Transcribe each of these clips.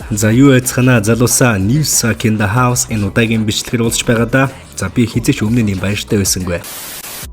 За юу яцхана залуусаа News in the House энэ удаагийн бичлэгээр уулзч байгаа да. За би хизээч өмнө нь баяртай байсангүй.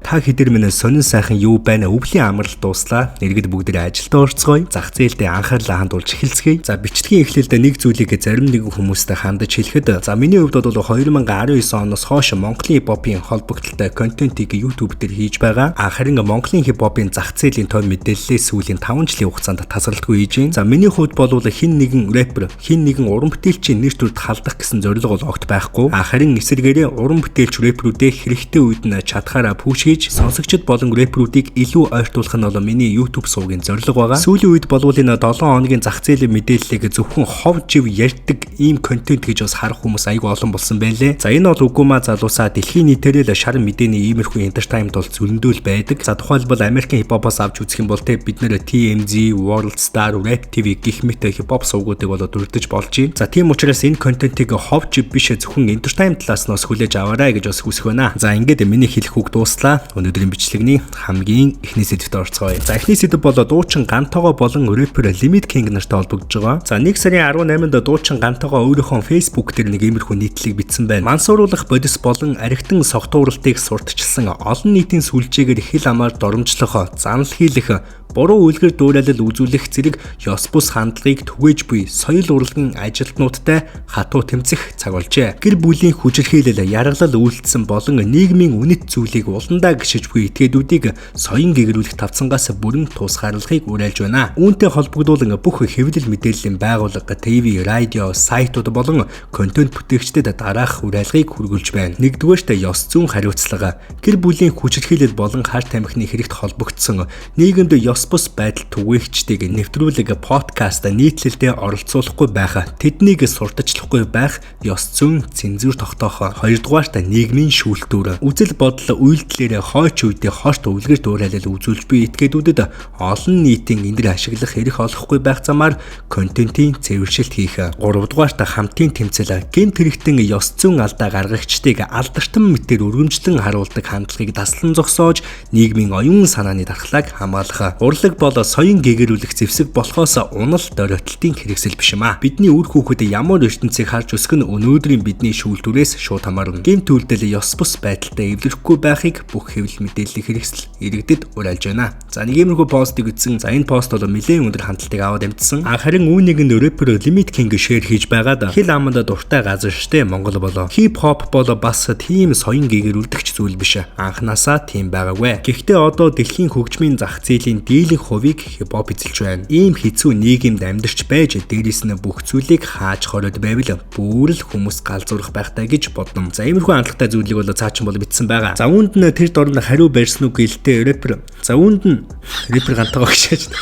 Та хэдэр минь сонин сайхан юу байна өвлийн амралт дууслаа. Нэргэд бүгдээ ажилдаа орцгоё. Зах зээлдээ анхаарлаа хандуулж эхэлцгээе. За бичлэгийн эхлэлд нэг зүйлийг зарим нэгэн хүмүүстэй хандаж хэлэхэд за миний хувьд бол 2019 оноос хойш Монголын хипхопын холбогдлолтой контентийг YouTube дээр хийж байгаа. Харин Монголын хипхопын зах зээлийн тоо мэдээллээ сүүлийн 5 жилийн хугацаанд тасралтгүй хийж байна. За миний хувьд бол хин нэгэн рэпер, хин нэгэн уран бүтээлчийн нэр төрд халдах гэсэн зорилго бол огт байхгүй. Харин эсвэргээрээ уран бүтээлч рэперүүдээ хэрэгтэй үед нь чадхаараа пүүшгэж сонсогчд болон рэперүүдийг илүү ойртуулах нь бол миний YouTube сувгийн зорилго байгаа. Сүүлийн үед бол энэ 7 хоногийн зах зээлийн мэдээллийг зөвхөн хов жив ярьдаг ийм контент гэж бас харах хүмүүс айгүй олон болсон байлээ. За энэ бол үгүймаа залуусаа дэлхийн нийтээр л шар мэдээний иймэрхүү entertainment бол зөрөндөл байдаг. За тухайлбал Америкийн хипхопоос авч үзэх юм бол бид нэр TMZ, World Star, Rap TV гэх мэт хипхоп сувгуудыг бол дурдж болж байна. За тийм учраас энэ контентийг хов жив биш зөвхөн entertainment талаас хүлээж аваарай гэж бас хүсэх байна. За ингээд миний хэлэх үг дуслаа. Өнөөдрийн бичлэгний хамгийн эхний сэдвт орцгоё. За эхний сэдв бол дуучин Гантогоо болон рэпер Limit King нартай холбогдож байгаа. За 1 сарын 18-нд дуучин Гантогоо өөрийнхөө Facebook дээр нэг иймэрхүү нийтлэг бичсэн байна. Мансууруулах бодис болон архитан согтууралтыг сурталчилсан олон нийтийн сүлжээгээр хил амаар доромжлох, занал хийлэх, буруу үлгэр дуурайлал үзүүлэх зэрэг ёс бус хандлагыг түгээж буй соёл урлагийн ажилтнуудтай хатуу тэмцэх цаг болжээ. Гэр бүлийн хүчирхийлэл, яргалал үйлдэлсэн болон нийгмийн үнэт зүйлийг уландаа гიშиж буй этгээдүүдийг соён гэгэрүүлэх тавцангаас бүрэн тусгаарлахыг уриалж байна. Үүнтэй холбогдуулан бүх хэвлэл мэдээллийн байгууллага, ТV, радио, сайтууд болон контент бүтээгчдэд дараах уриалгыг хүргүүлж байна. Нэгдүгээрт ёс зүйн хариуцлага. Гэр бүлийн хүчирхийлэл болон харт амхины хэрэгт холбогдсон нийгэмд ёс бус байдал түгээгчдийг нэвтрүүлэг, подкаст, нийтлэлдээ оролцуулахгүй байх, тэднийг сурталчлахгүй байх, ёс зүйн цензур тогтоох. Хоёрдугаарт нийгмийн шүүлтүүр. Үзэл бодол үйлдэлээр хойч үедээ хорт үлгэр дуурайлал үзүүлж буй этгээдүүдэд олон нийтийн эндэр ашиглах эрх олохгүй байх замаар контентын цэвэршилт хийх. Гуравдугаарт хамтын тэмцэл. Гэмт хэрэгтэн ёс зүйн алдаа гаргагчдыг алдаршин мэтээр өргөмжлөн харуулдаг хандлагыг таслан зогсоож нийгмийн оюун санааны дархлааг хамгаалах. Урлаг бол соён гэгэрүүлэх зэвсэг болохоос унал доройтолтын хэрэгсэл биш юм а. Бидний үр хүүхэд ямар ертөнцийг харж өсөх нь өнөөдрийн бидний шүүлтүүрээс шууд хамаарна. Гэмт үйлдэл ёс бус байдалтай эвлэрэхгүй байхыг бүх хэвлэл мэдээллийн хэрэгсэл иргэдэд уриалж байна. За нэг иймэрхүү постыг ütсэн. За энэ пост бол нэлээд өндөр хандлтыг аваад амжсан. Харин үүнийг нь рэпер Limit King шеэр хийж байгаад хил аманд дуртай газар штэ Монгол болоо. Хип хоп бол бас тийм соён гэгэрүүлдэгч зүйл биш. Анханасаа тийм байгаагүй. Гэхдээ одоо дэлхийн хөгжмийн зах зээлийн дийлэнх хувийг хипхоп эзэлж байна. Ийм хэцүү нийгэмд амьдарч байж дээрээс нь бүх зүйлийг хааж хороод байвал бүр л хүмүүс галзуурах байхтай гэж бодном. За иймэрхүү хандлагатай зүйлийг бол цаачин бол бичсэн байгаа. За үүнд нь тэр дорн хариу барьсан үг гэлтэй рэпер. За үүнд нь рэпер Гантогоо гэж.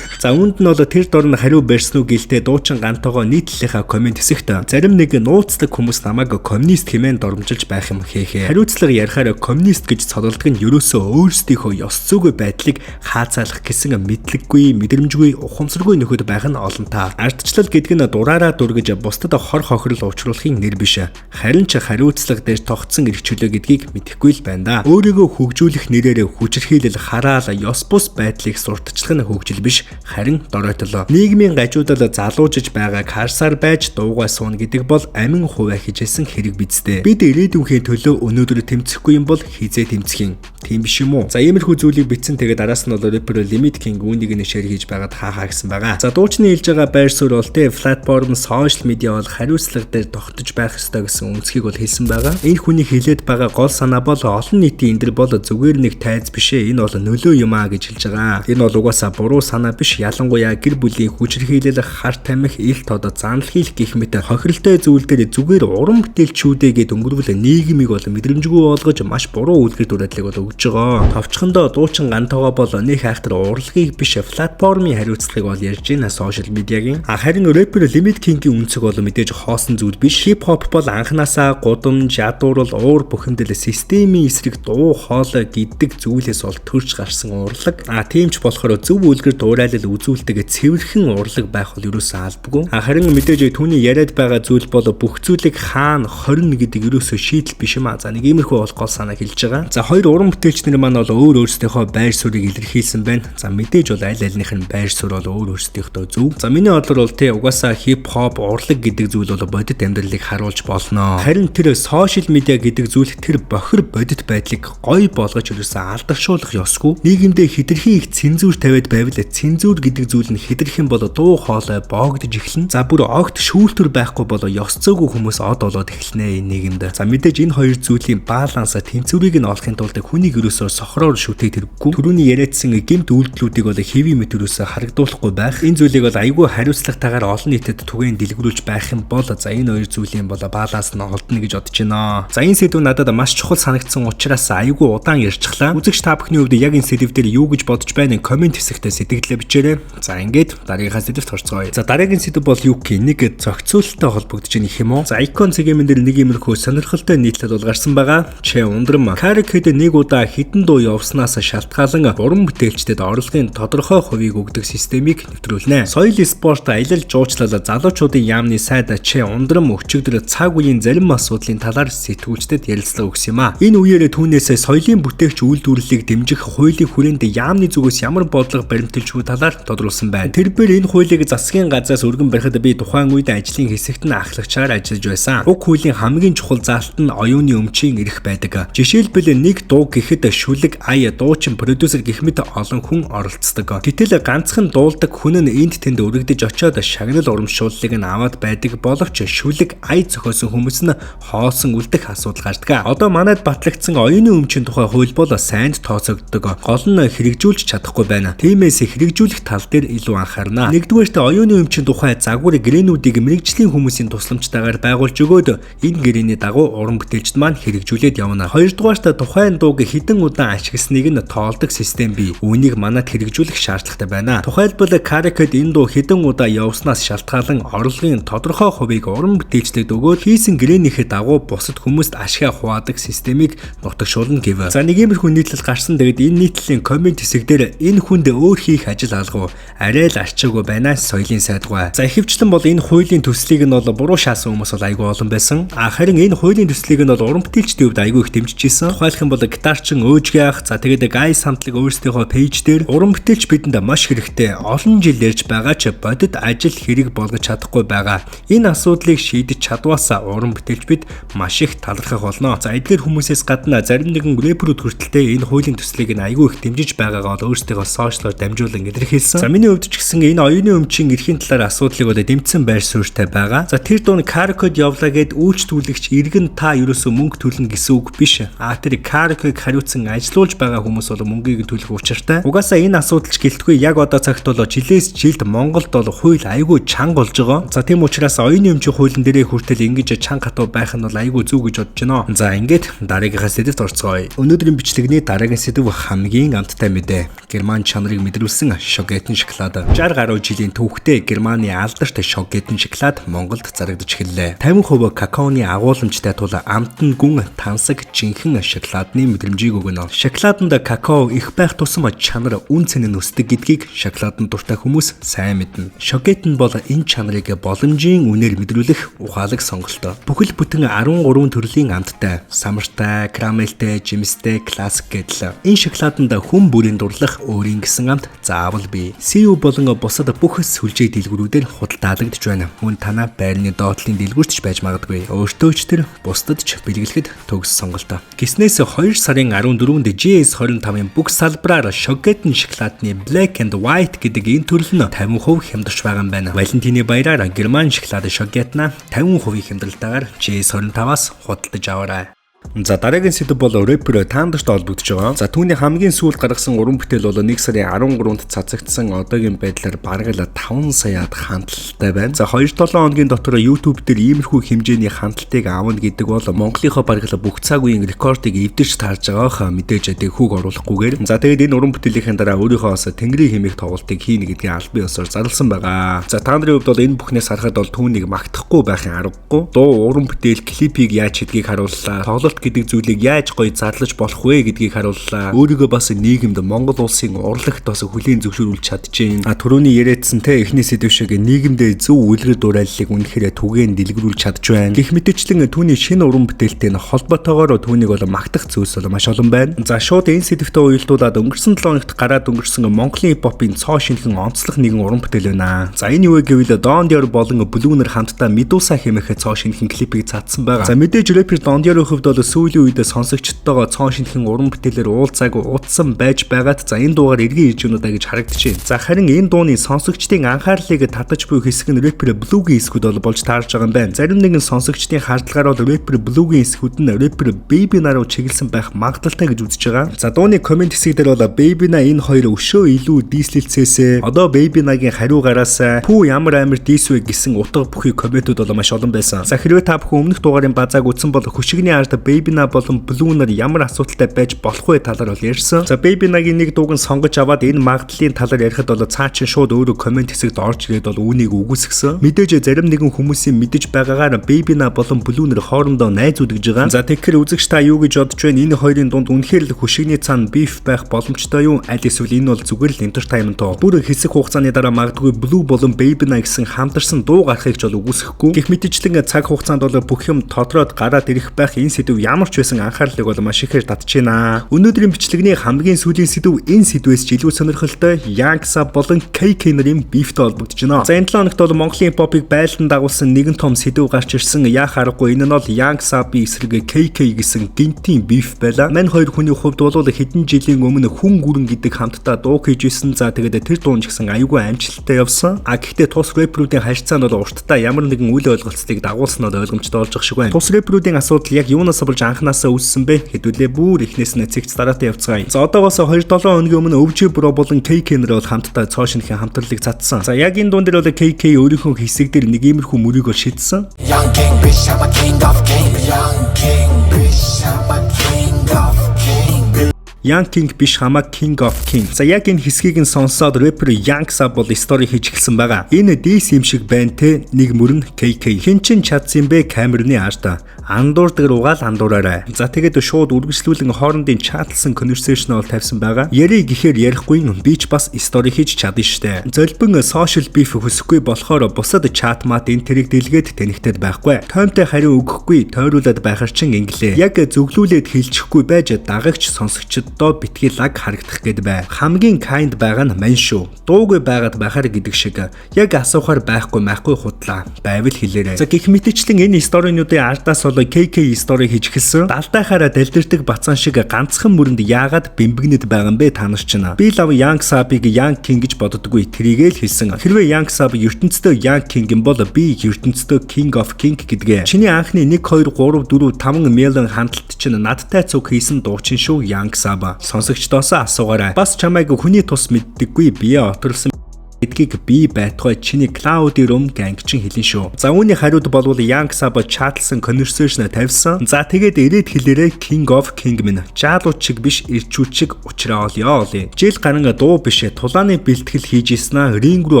За үүнд нь бол тэр дорн хариу барьсан үг гэлтэй дуучин Гантогоо нийтлэлийнхаа комент хэсэгт зарим нэг нууцлаг хүмүүс намайг коммунист хэмээн доромжилж байх юм хэхээ. Хариуцлага ярихаар коммунист гэж цодолдог нь ерөөсөө өөрсдийнхөө ёс зүйн байдлыг хаацаалах гэсэн мэдлэггүй, мэдрэмжгүй, ухамсаргүй нөхөд байх нь олон таа. Ардчлал гэдэг нь дураараа дургиж бусдад хор хохирол учруулахын нэр биш. Харин ч хариуцлага дээр тогтсон эрх чөлөө гэдгийг мэдэхгүй л байна да. Өөрийгөө хөгжүүлэх нэрээр хүчирхийлэл, хараал, ёс бус байдлыг сурталчлах нь хөгжил биш. Харин доройтол. Нийгмийн гажуудад залуужиж байгааг харсаар байж дуугаа суuna гэдэг бол амин хуваа хижээсэн хэрэг бидтэй. Бид ирээдүйнхээ төлөө өнөөдөр тэмцэхгүй юм бол хизээ тэмцэх юм. Тийм биш юм уу? За иймэрхүү зүйлийг бичсэн. Тэгээд араас нь бол рэпер Limit King үүнийг нь шеэр хийж байгаад хаахаа гэсэн байгаа. За дуучны хэлж байгаа байр суурь бол платформ, сошиал медиа бол хариуцлага дээр тогтож байх ёстой гэсэн үнцгийг бол хэлсэн байгаа. Энэ хүний хэлээд байгаа гол санаа бол олон нийтийн эндэр бол зүгээр нэг тайз биш ээ. Энэ бол нөлөө юм а гэж хэлж байгаа. Энэ бол угаасаа буруу санаа биш. Ялангуяа гэр бүлийн хүчирхийлэл, харт амих, ил тод, занал хийх гэх мэт хохиролтой зүйлдер зүгээр уран бүтээлчүүдэгээд өнгөрвөл нийгмийг бол мэдрэмжгүй болгож маш буруу үйлдэл дуурайдлыг бол өгж байгаа. Товчхондоо дуучин Гантогоо бол нэг хайхтар урлагийг биш платформын хариуцлагыг бол ярьж байна сошиал медиагийн. Харин рэпер Limit King-ийн үнцэг бол мэдээж хоосон зүйл биш. Хип хоп бол анханасаа гудамж, ядуурл, уур бухимдал, системийн эсрэг дуу хоолой гэдэг зүйлээс бол төрж гарсан урлаг. Тийм ч болохоор зөв үйлдэл дуурайлал байдал үзүүлдэг цэвэрхэн урлаг байх бол ерөөсөө албагүй. Харин мэдээж түүний яриад байгаа зүйл бол бүх зүйлийг хаана хорно гэдэг ерөөсөө шийдэл биш юм аа. За нэг иймэрхүү бол гол санаа хэлж байгаа. За хоёр уран бүтээлчнэр маань бол өөрсдийнхөө байр суурийг илэрхийлсэн байна. За мэдээж бол аль альнийх нь байр суурь бол өөрсдийнхөө зөв. За миний бодлоор бол угаасаа хип хоп урлаг гэдэг зүйл бол бодит амьдралыг харуулж болно. Харин тэр сошиал медиа гэдэг зүйл тэр бохир бодит байдлыг гоё болгож ерөөсөө алдаршуулах ёсгүй. Нийгэмдээ хэтэрхий их цензуур тавиад байвал цензуур гэдэг зүйл нь хэтэрхэн бол дуу хоолой боогдож эхэлнэ. За бүр огт шүүлтүр байхгүй бол ёс зүйгүй хүмүүс од болоод эхэлнэ энэ нийгэмд. За мэдээж энэ хоёр зүйлийн баланс тэнцвэрийг нь олохын тулд хүнийг ерөөсөө сохроор шүтээд хэрэггүй. Түрүүний яриадсан гэмт үйлдэлүүдийг бол хэвийн мэт ерөөсөө харагдуулахгүй байх. Энэ зүйлийг бол айгүй хариуцлагатайгаар олон нийтэд түгээн дэлгэрүүлж байх юм бол за энэ хоёр зүйлийн бол баланс нь олдно гэж бодож байна. За энэ сэдв надад маш чухал санагдсан учраас айгүй удаан ярьчихлаа. Үзэгч та бүхний хувьд яг энэ сэдв дээр юу гэж бодож байна? Комент хэсэгтээ сэтгэлдээ бичээрэй. За ингээд дараагийнхаа сэдвт орцгоё. За дараагийн сэдв бол юу гэх нэг зохицуулалттай холбогдож байна гэх юм уу? За icon цэгийн дээр нэг иймэрхүү сонирхолтой нийтлэл бол гарсан байгаа. Че ундрам Каракэд нэг удаа хідэн дуу явуулснаас шалтгаалan уран бүтээлчдэд орлогын тодорхой хувийг өгдөг системийг нэвтрүүлнэ. Соёл спорт аялал жуулчлал залуучуудын яамны сайд Че ундрам өчигдөр цаг үеийн зарим асуудлын талаар сэтгүүлчдэд ярилцлага өгсөн юм а. Энэ үеэр түүнээс соёлын бүтээгч үйлдвэрлэлийг дэмжих хуулийн хүрээнд яамны зүгээс ямар бодлого баримталж буй талаар тодруулсан байна. Тэрбээр энэ хуулийг засгийн газраас өргөн барихад би тухайн үед ажлын хэсэгт нь ахлагчаар ажиллаж байсан. Уг хуулийн хамгийн чухал заалт нь оюуны өмчийн эрх байдаг. Жишээлбэл нэг дуу гэхэд шүлэг, ая, дуучин, продюсер гэх мэт олон хүн оролцдог. Гэтэл ганцхан дуулдаг хүн нь энд тэнд өргөдөж очиод шагнал урамшууллыг нь аваад байдаг боловч шүлэг, ая зохиосон хүмүүс нь хоосон үлдэх асуудал гардаг. Одоо манайд батлагдсан оюуны өмчийн тухай хууль бол сайнд тооцогддог. Гол нь хэрэгжүүлж чадахгүй байна. Тиймээс хэрэгжүүлэх тал дээр илүү анхаарна. Нэгдүгээрт оюуны өмчийн тухай загвар гэрээнүүдийг мэрэгжлийн хүмүүсийн тусламжтайгаар байгуулж өгөөд энэ гэрээний дагуу уран бүтээлчд маань хэрэгжүүлээд явна. Хоёрдугаарт тухайн дууг хэдэн удаан ашигласныг нь тоолдог систем бий. Үүнийг манайд хэрэгжүүлэх шаардлагатай байна. Тухайлбал Каракэд энэ дуу хэдэн удаа явуулснаас шалтгаалan орлогын тодорхой хувийг уран бүтээлчдэд өгөөд хийсэн гэрээнийхээ дагуу бусад хүмүүст ашгаа хуваадаг системийг нутагшуулна гэв. За нэг иймэрхүү нийтлэл гарсан. Тэгэд энэ нийтлэлийн комент хэсэг дээр энэ хүнд өөр хийх ажил алга арай л арчаагүй байна соёлын сайдгаа. За ихэвчлэн бол энэ хуулийн төслийг нь бол буруу шаасан хүмүүс бол айгүй олон байсан. Харин энэ хуулийн төслийг нь бол уран бүтээлчдийн хувьд айгүй их дэмжиж ирсэн. Тухайлх юм бол гитарчин Өөжгийнх, за тэгээд Гайс хамтлаг өөрсдийнхөө пэйж дээр уран бүтээлч бидэнд маш хэрэгтэй олон жил ярьж байгаа ч бодит ажил хэрэг болгож чадахгүй байгаа. Энэ асуудлыг шийдэж чадваасаа уран бүтээлч бид маш их талархах болно. За эдгээр хүмүүсээс гадна зарим нэгэн рэперүүд хүртэлтэй энэ хуулийн төслийг нь айгүй их дэмжиж байгаагаа бол өөрсдийнхөө сошиалоор дамжуулан илэрхийлсэн. За миний хувьд ч гэсэн энэ оюуны өмчийн эрхийн талаар асуудлыг бол дэмжсэн байр суурьтай байгаа. За тэр дунд Каракэд явлаа гэд үйлчлүүлэгч иргэн та ерөөсөө мөнгө төлнө гэсэн үг биш. Тэр Каракэдийг хариуцсан ажилуулж байгаа хүмүүс бол мөнгийг төлөх учиртай. Угаасаа энэ асуудал ч гэлтгүй яг одоо цагт бол жилээс жилд Монголд бол хууль айгүй чанга болж байгаа. За тийм учраас оюуны өмчийн хуулийн дээрээ хүртэл ингэж чанга хатуу байх нь бол айгүй зүг гэж бодож байна. За ингээд дараагийнхаа сэдвт орцгоё. Өнөөдрийн бичлэгний дараагийн сэдв хамгийн амттай мэдээ. Герман чанарыг мэдрүүлсэн Шокетэн шоколад. 60 гаруй жилийн түүхтэй Германы алдарт Шокетэн шоколад Монголд зарагдаж эхэллээ. 50% какаоны агуулмжтай тул амтан гүн тансаг жинхэнэ шоколадны мэдрэмжийг өгнө. Шоколаданд какао их байх тусам чанар үн цэн нь өсдөг гэдгийг шоколаданд дуртай хүмүүс сайн мэднэ. Шокетэн бол энэ чанарыг боломжийн үнээр мэдрүүлэх ухаалаг сонголт. Бүхэл бүтэн 13 төрлийн амттай, самартай, карамелтэй, жимстэй, классик гэдэл. Энэ шоколаданд хүн бүрийн дурлах өөрийн гэсэн амт заавал бий. CU болон бусад бүх сүлжээ дэлгүүрүүдээр худалдаалагдж байна. Мөн танаа байрны доотлын дэлгүүртч байж магадгүй. Өөртөө ч тэр бусдад ч бэлгэлэхэд төгс сонголт. Гиснээс 2 сарын 14-нд GS25-ын бүх салбараар Шокетэн шоколадны Black and White гэдэг энэ төрөл нь 50% хямдарч байгаа юм байна. Валентины баяраар Герман шоколад Шокетна 50% хямдралтайгаар GS25-аас худалдаж аваарай. За дараагийн сэдв бол рэпер Тандарт холбогдож байгаа. За түүний хамгийн сүүлд гаргасан уран бүтээл бол 1 сарын 13-нд цацагдсан одоогийн байдлаар бараг л 5 саяад хандлттай байна. За 2-7 хоногийн дотор YouTube дээр иймэрхүү хэмжээний хандлтыг аавна гэдэг бол Монголынхоо бараг л бүх цаг үеийн рекордыг эвдэрч таарж байгаах мэдээж дэхүүг оруулахгүйгээр. За тэгээд энэ уран бүтээлийн дараа өөрийнхөө бас тэнгэрийн хэмээх тоглолтыг хийнэ гэдгийг албан ёсоор зарласан байгаа. За та нарын хувьд бол энэ бүхнээс харахад бол түүнийг магтахгүй байхын аргагүй. Дуу, уран бүтээл, клипийг яаж хийдгийг харууллаа. Тоглолт сонирхолт гэдэг зүйлийг яаж гоё зарлаж болох вэ гэдгийг харууллаа. Өөрийгөө бас нийгэмд Монгол улсын урлагт бас хүлийн зөвшөөрүүлж чадчихээн. Түрүүний яриадсан те эхний сэдв шиг нийгэмдээ зөв үйлрэл дуурайллыг үнэхээр түгээн дэлгэрүүлж чадж байна. Гэх мэтчлэн түүний шинэ уран бүтээлтэй холбоотойгоор түүнийг бол магтах зүйлс бол маш олон байна. За шууд энэ сэдвтэ уялдуулаад өнгөрсөн 7 хоногт гараад өнгөрсөн Монголын хипхопын цоо шинхэн онцлог нэгэн уран бүтээл байна. За энэ юу гэвэл Don Dior болон Blue-нэр хамтдаа Medusa хэмээх цоо шинхэн клипийг цаадсан байгаа. За мэдээж рэпер Don Dior-ийн хувьд бол сүүлийн үед сонсогчдтойгоо цоо шинхэн уран бүтээлээр уулзааг утсан байж байгаад за энэ дуугаар эргэн ирж өнөдөө гэж харагдчихээн. За харин энэ дууны сонсогчдын анхаарлыг татаж буй хэсэг нь рэпер Blue-гийн эсгүүд бол болж таарж байгаа юм байна. Зарим нэгэн сонсогчдын хардлагаар бол рэпер Blue-гийн эсгүүд нь рэпер Baby-на руу чиглэсэн байх магадaltaй гэж үзэж байгаа. За дууны комент хэсэг дээр бол Baby-на энэ хоёр өшөө илүү дийслэлцээсэ одоо Baby-нагийн хариугараасаа пүү ямар амар дийс вэ гэсэн утга бүхий комментүүд бол маш олон байсан. За хэрвээ та бүхэн өмнөх дугаарын базааг үзсэн бол хөшигний ард Baby-на болон Blue-нар ямар асуудалтай байж болох вэ талаар бол ярьсан. За Baby-нагийн нэг дууг нь сонгож аваад энэ магадлалын талаар ярихад бол цаа чин шууд өөрөө коммент хэсэгт орж ирээд бол үүнийг үгүйсгсэн. Мэдээж зарим нэгэн хүмүүсийн мэдэж байгаагаар Baby-на болон Blue-нар хоорондоо найзууд гэж байгаа. За тэгэхээр үзэгч та юу гэж бодож байна? Энэ хоёрын дунд үнэхээр л хөшигний цаана биф байх боломжтой юу? Аль эсвэл энэ бол зүгээр л entertainment тоо. Бүр хэсэг хугацааны дараа магадгүй Blue болон Baby-на гэсэн хамтарсан дуу гарахыг ч бол үгүйсэхгүй. Гэх мэтчлэн цаг хугацаанд бол бүх юм тодроод гараад ирэх байх энэ сэдв ямар ч байсан анхаарлыг бол маш ихээр татж байна. Өнөөдрийн бичлэгний хамгийн сүүлийн сэдв энэ сэдвээс ч илүү сонирхолтой Young Sab болон KK нарын бифтэй холбогдож байна. За энэ 7 хоногт бол Монголын хипхопыг байлдан дагуулсан нэгэн том сэдв гарч ирсэн. Яах аргагүй энэ нь бол Young Sab-ийн эсрэг KK гэсэн гинтийн биф байла. Мань хоёр хүний хувьд бол хэдэн жилийн өмнө хүн гүрэн гэдэг хамтдаа дуу хийжсэн. За тэгээд тэр дуу ч гэсэн аюулгүй амжилттай явсан. Гэхдээ тус рэперүүдийн харьцаанд бол урттаа ямар нэгэн үйл ойлголцыг дагуулсан нь ойлгомжтой болж байгаа шиг байна. Тус рэперүүдийн асуудал яг юунаас болж анханасаа үүссэн бэ? Хэдүүлээ бүр эхнээс нь цэгц дараатай явцгаая. За одоогоос 2-7 хоногийн өмнө Өвжи Бро болон KK нар бол хамтдаа цоо шинхэн хамтралыг цацсан. За яг энэ дуун дээр бол KK өөрийнхөө хэсэг дээр нэг иймэрхүү мөрийг бол шийдсэн. Young king, bitch, I'm a king of king. Young king, bitch, I'm a king of king. Young King биш хамаа King of King. За яг энэ хэсгийг нь сонсоод рэпер Young Sab бол стори хийж эхэлсэн байгаа. Энэ дис юм шиг байна те. Нэг мөрн KK. Хин чин чадсан бэ камерны арта. Андуур дээр угаал андуураарай. За тэгээд шууд үргэлжлүүлэн хоорондын чатлсан конверсашн бол тавьсан байгаа. Яри гэхээр ярихгүй би ч бас стори хийж чадна штэ. Золбин social beef хөсөхгүй болохоор бусад чат мат энэ тэрийг дэлгээд тэнэгтэд байхгүй. Тоймтой хариу өгөхгүй тойруулаад байхар чин инглээ. Яг зөвлүүлээд хэлчихгүй байж дагагч сонсогчдод битгий лаг харагдах гээд бай. Хамгийн kind байгаа нь мань шүү. Дуугүй байгаад байхаар гэдэг шиг яг асуухаар байхгүй худлаа. Байвал хэлээрэй. За гэх мэтчлэн энэ сторинуудын ардаас бол KK стори хийж эхэлсэн. Далдайхаараа дэлдэрдэг бацаан шиг ганцхан мөрөнд яагаад бэмбэгнэд байгаа юм бэ та нар чинь. Би лав Young Sab-ыг Young King гэж боддоггүй тэрийгээ л хэлсэн. Хэрвээ Young Sab ертөнцийн Young King юм бол би ертөнцийн King of King гэдгээ. Чиний анхны 1 2 3 4 5 million хандлт чинь надтай цуг хийсэн дуучин шүү Young Sab. Сонсогчдоос асуугаарай. Бас чамайг хүний тус мэддэггүй бие оторлсон эдгийг би байтугай чиний Cloud Room gang чин хэлэн шүү. За үүний хариуд болвол Young Sab чатлсан конверсашн тавьсан. За тэгээд ирээд хэлээрээ King of King минь. Жаалууд чиг биш ирчүүчиг уучраа олё. Жил гаранга дуу биш тулааны бэлтгэл хийж ийснаа ринг рүү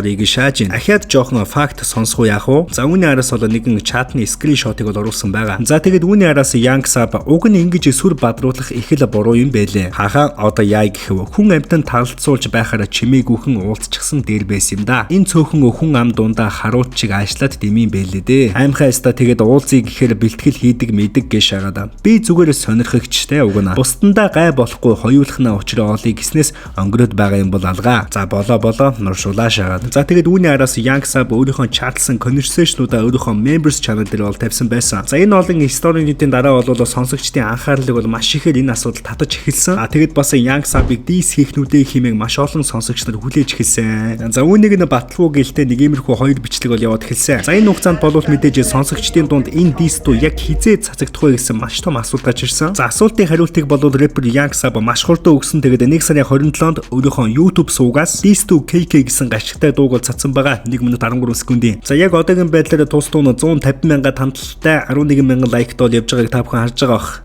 орё гэж шааж ин. Ахаад жоохон факт сонсох уу яах вэ? За үүний араас бол нэгэн чатны скриншотыг бол оруулсан байгаа. За тэгээд үүний араас Young Sab уг нь ингэж сүр бадруулах их л буруу юм байлээ. Хаха одоо яа гэхв. Хүн амьтан талцуулж байхаараа чимээгүйхэн уулзчихсан байсан юм да. Энэ цөөхөн өхөн ам дундаа харуут чиг аашлаад дэмийн байлээ дээ. Аймхаа яста тэгээд уулзъя гэхээр бэлтгэл хийдэг мэдэг гэж шагаад. Би зүгээр сонирхогчтэй угна. Бусдандаа гай болохгүй хоёулахнаа учраа олъё гэснээс өнгөрөөд байгаа юм бол алгаа. За болоо нуршуулаа шагаад. За тэгээд үүний араас Young Sab өөрийнхөө чатлсан конверсашнуудаа өөрийнхөө members channel дээр бол тавьсан байсан. За энэ олон сторинуудын дараа бол сонсогчдын анхаарлыг бол маш ихээр энэ асуудал татаж эхэлсэн. Тэгээд бас Young Sab-ыг дис хийхнүүдээ хэмээн маш олон сонсогч нар хүлээж эхэлсэн. За үүнийг нь батлгүй гэлтэй нэг иймэрхүү хоёр бичлэг бол яваад эхэлсэн. За энэ хугацаанд болов мэдээж сонсогчдын дунд энэ дис дуу яг хизээ цацагдах вэ гэсэн маш том асуулт гарч ирсэн. За асуултын хариултыг болов рэпер Young Sab маш хурдан өгсөн. Тэгээд 1 сарын 27-нд өөрийнхөө YouTube суугаас Dis to KK гэсэн гашигтай дууг бол цацсан байгаа. 1 минут 13 секундын. За яг одоогийн байдлаар тус дуу нь 150 мянга хамталтай 11 мянган лайкт бол явж байгааг та бүхэн харж байгаа бах.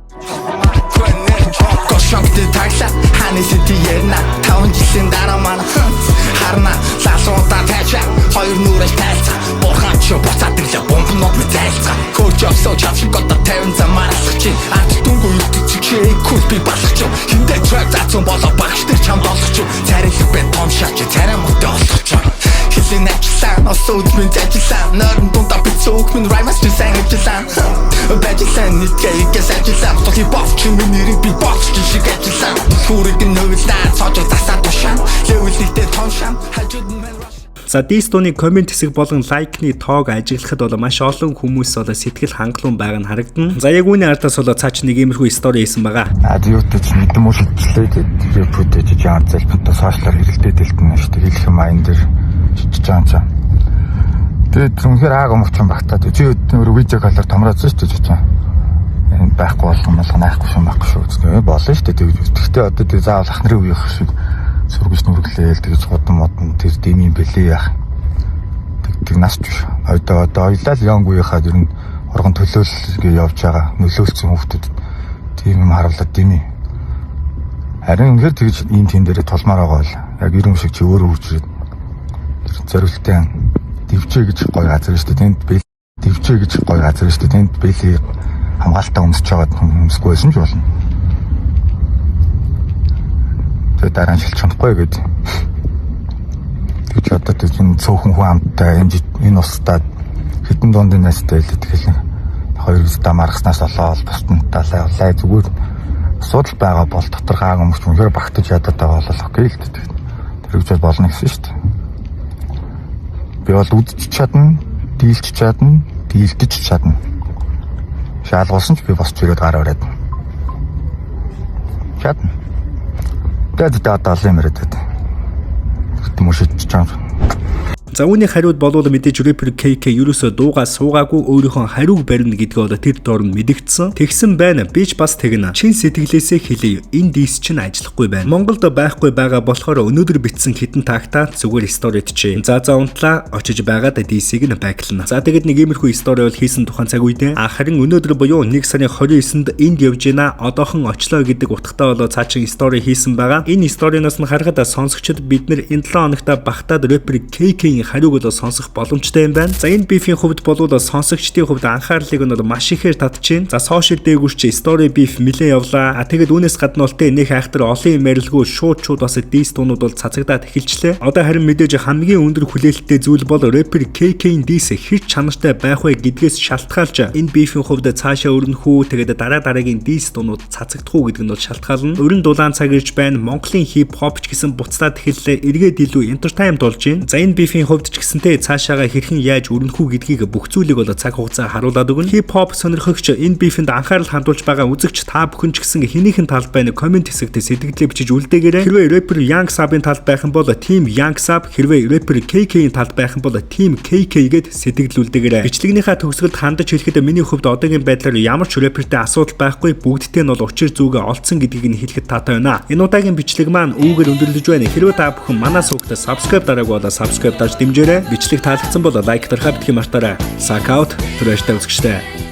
Шогт таглаа ханы сэтий ярина 5 жилийн дараа манай гарна лалуудаа тайчаа хоёр нүрэж тайлцаа бурхан ч буцаад ирлээ бомбнууд мэт зайлцаа коуч авсаа чавшиг одоо 50 замаар алхах чинь ард дүнгүй үтчээ кул би балах чинь хиндэ трак зацсан болоо багш тэр чамд олох чинь царилэг бай том шаач царай мөтө олох чинь хилийн ажиллаа осууд минь ажиллаа нөрн дундаа бицүүх минь раймас дизайн ажиллаа бэжлэн нэтгэж ажиллаа тохи бов чинь миний би бокс шиг ажиллаа хүрэг нөвлөө цаажаа засаад тушаан левел нэгтэй том шам хажууд мэн. За Дистууны коммент хэсэг болон лайкны тоог ажиглахад бол маш олон хүмүүс бол сэтгэл хангалуун байгааг нь харагдана. За яг үүний ардаас бол цаач нэг иймэрхүү стори хийсэн байгаа. Юутаж мэдэн муу шилжлээ гэдэг футэж жаан залбинтаа сошиалар хэрэглээд дэлтэн шүү дээ. Хэлэх юм айн дээр шижиж байгаа юм чам. Тэгээд үнэхээр ааг өмчөн багтаад чи өөр видео колор томроодсон шүү дээ чам. Энэ байхгүй болгоно найхгүй юм байхгүй шүү дээ. Болно шүү дээ. Гэхдээ одоо тэг заавал ах нарын үеийнх шиг сүргэж нүрэглээл тэгж гудам модон тэр дэм юм бэлээ яах. Тэг нас ч одоо ойлаа л янг үеийнхаа ер нь урган төлөөлөлгээ явж байгаа нөлөөлсөн хүмүүсд тийм юм харуулад дими. Харин үнэхээр тэгж ийм тэн дээр тулмаар байгаа бол яг ер нь шиг чи өөрөө үржирээд тэр зориултаа дэвчээ гэж гоё газар шүү дээ. Тэнд би дэвчээ гэж гоё газар шүү дээ. Тэнд бэлий хамгаалтаа өмсөж байгаа хүмүүсгүй байсан ч болно. Тэгээд дараа нь шилж чадахгүй гэдэг. Тэгж одоо тийм цөөхөн хүн амттай энэ устдаад хитэн дундын настай л тэгэхээр хоёр үстэ маргаснаас олоод бусдын талаа зүгээр асуудал байгаа бол дотор хааг өмч үнээр багтаж ядаад байгаа бол окей л дээ. Тэр гэж болно гэсэн шүү дээ. Би бол үдчих чадна, дийлч чадна, дийлдэж чадна. Шаалгуулсан ч би босч ирээд гар өрөөд. Чадна. Тэгээд одоо юм яриад байт. Тэмүүшиж чам. За үүний хариуд болвол мэдээж рэпер KK ерөөсөө дуугаа суугаагүй өөрийнхөө хариуг барина гэдгээ одоо тэр доор нь мэдгдсэн. Тэгсэн байна. Би ч бас тэгнэ. Чин сэтгэлээсээ хэлье. Энэ дис чинь ажиллахгүй байна. Монголд байхгүй байгаа болохоор өнөөдөр битсэн хитэн тагтаа зүгээр сторид чи. За унтлаа очиж байгаад дисийг нь байглана. За тэгэд нэг иймэрхүү стори бол хийсэн тухайн цаг үедээ харин өнөөдөр буюу 1 сарын 29-нд энд явж байна. Одоохон очлоо гэдэг утгатай болоо цаачин стори хийсэн байгаа. Энэ сториноос нь харахад сонсогчид бид нэр энэ 7 хоногта багтаад рэпер KK хариуг бол сонсох боломжтой юм байна. За энэ бифийн хувьд бол сонсогчдын хувьд анхаарлыг нь маш ихээр татчихээн. За сошиал дээгүүр чи story beef нэлээд явлаа. Тэгэд үүнээс гадна бол нэг хайхтар олон юм ярилгүй шууд бас дис дуунууд бол цацагдаад эхэлчлээ. Одоо харин мэдээж хамгийн өндөр хүлээлттэй зүйл бол рэпер KK-ийн дис хэрч чанартай байх вэ гэдгээс шалтгаалж энэ бифийн хувьд цаашаа өрнөх үү тэгээд дараагийн дис дуунууд цацагдах уу гэдэг нь бол шалтгаална. Өрн дулаан цаг ирж байна. Монголын хип хоп ч гэсэн буцаад эхэллээ. Эргээд илүү entertainment болж байна. За энэ бифийн хувьд ч гэсэнтэй цаашаага хэрхэн яаж өрнөх үү гэдгийг бүх зүйлийг бол цаг хугацаа харуулад өгнө. Хип хоп сонирхогч энэ бифэнд анхаарал хандуулж байгаа үзэгч та бүхэн ч гэсэн хинийхэн талд байна комент хэсэгт сэтгэлдээ бичиж үлдээгээрэй. Хэрвээ рэпер Young Sub-ын талд байх юм бол team Young Sub, хэрвээ рэпер KK-ийн талд байх юм бол team KK гэд сэтгэл үлдээгээрэй. Бичлэгнийхаа төгсгөлд хандаж хэлэхэд миний хувьд одоогийн байдлаар ямар ч рэпертэй асуудал байхгүй, бүгдтэй нь бол учир зүгээ олцсон гэдгийг нь хэлэхэд таатай байна. Энэ удаагийн бичлэг маань үүгээр өндөрлөж байна. Хэрвээ та бүхэн манай сувгт subscribe дараагүй бол subscribe дарж дэмжээрэй. Бичлэг таалагдсан бол лайк дарахаа битгий мартаарай. Сакаут түрээштэй үзэгчтэй.